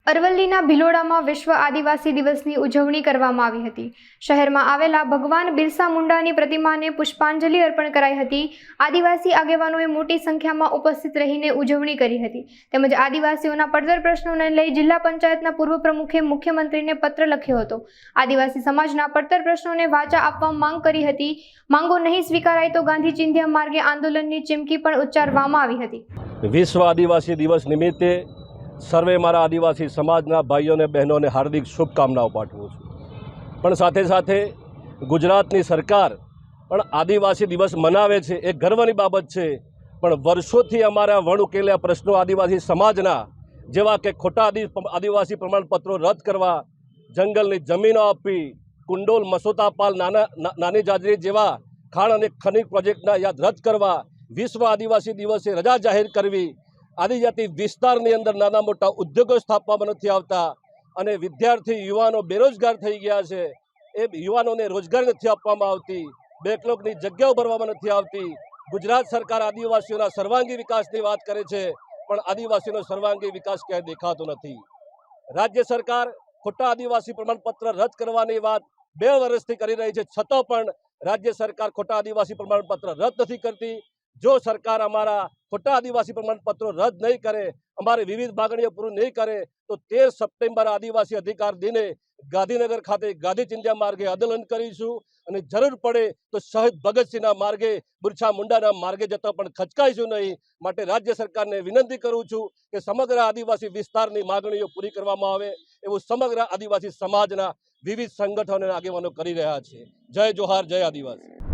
અરવલ્લીના ભિલોડામાં વિશ્વ આદિવાસી દિવસની ઉજવણી કરવામાં આવી હતી। શહેરમાં આવેલા ભગવાન બિરસા મુંડાની પ્રતિમાને પુષ્પાંજલિ અર્પણ કરાઈ હતી। આદિવાસી આગેવાનોએ મોટી સંખ્યામાં ઉપસ્થિત રહીને ઉજવણી કરી હતી। તેમજ આદિવાસીઓના પડતર પ્રશ્નોને લઈ જિલ્લા પંચાયતના પૂર્વ પ્રમુખે મુખ્યમંત્રીને પત્ર લખ્યો હતો। આદિવાસી સમાજના પડતર પ્રશ્નોને વાચા આપવા માંગ કરી હતી। માંગો નહીં સ્વીકારાય તો ગાંધી ચિંધ્યા માર્ગે આંદોલનની ચીમકી પણ ઉચ્ચારવામાં આવી હતી। વિશ્વ આદિવાસી દિવસ નિમિત્તે સર્વે મારા આદિવાસી સમાજના ભાઈઓને બહેનોને હાર્દિક શુભકામનાઓ પાઠવું છું। પણ સાથે સાથે ગુજરાતની સરકાર પણ આદિવાસી દિવસ મનાવે છે, એ ગર્વની બાબત છે। પણ વર્ષોથી અમારા વણ ઉકેલ્યા પ્રશ્નો આદિવાસી સમાજના, જેવા કે ખોટા આદિવાસી પ્રમાણપત્રો રદ કરવા, જંગલની જમીનો આપવી, કુંડોલ મસોતાપાલ નાની જાજરી જેવા ખાણ અને ખનિજ પ્રોજેક્ટના યાદ રદ કરવા, વિશ્વ આદિવાસી દિવસે રજા જાહેર કરવી, આદિજાતિ વિસ્તારની અંદર નાના મોટા ઉદ્યોગો સ્થાપવામાં નથી આવતા અને વિદ્યાર્થી યુવાનો બેરોજગાર થઈ ગયા છે। એ યુવાનોને રોજગાર નથી આપવામાં આવતી, બેકલોગની જગ્યાઓ ભરવામાં નથી આવતી। ગુજરાત સરકાર આદિવાસીઓના સર્વાંગી વિકાસની વાત કરે છે, પણ આદિવાસીનો સર્વાંગી વિકાસ ક્યાંય દેખાતો નથી। રાજ્ય સરકાર ખોટા આદિવાસી પ્રમાણપત્ર રદ કરવાની વાત 2 વર્ષથી કરી રહી છે, છતાં પણ રાજ્ય સરકાર ખોટા આદિવાસી પ્રમાણપત્ર રદ નથી કરતી। જો સરકાર અમારા ખોટા આદિવાસી પ્રમાણપત્રો રદ નહીં કરે, અમારી વિવિધ માગણીઓ પૂરી નહીં કરે, તો 13 સપ્ટેમ્બર આદિવાસી અધિકાર દિને ગાંધીનગર ખાતે ગાંધી ચિંધ્યા માર્ગે આંદોલન કરીશું અને જરૂર પડે તો શહીદ ભગતસિંહના માર્ગે, બિરસા મુંડાના માર્ગે જતા પણ ખચકાઈશું નહીં। માટે રાજ્ય સરકારને વિનંતી કરું છું કે સમગ્ર આદિવાસી વિસ્તારની માગણીઓ પૂરી કરવામાં આવે, એવું સમગ્ર આદિવાસી સમાજના વિવિધ સંગઠનો અને આગેવાનો કરી રહ્યા છે। જય જોહાર, જય આદિવાસી।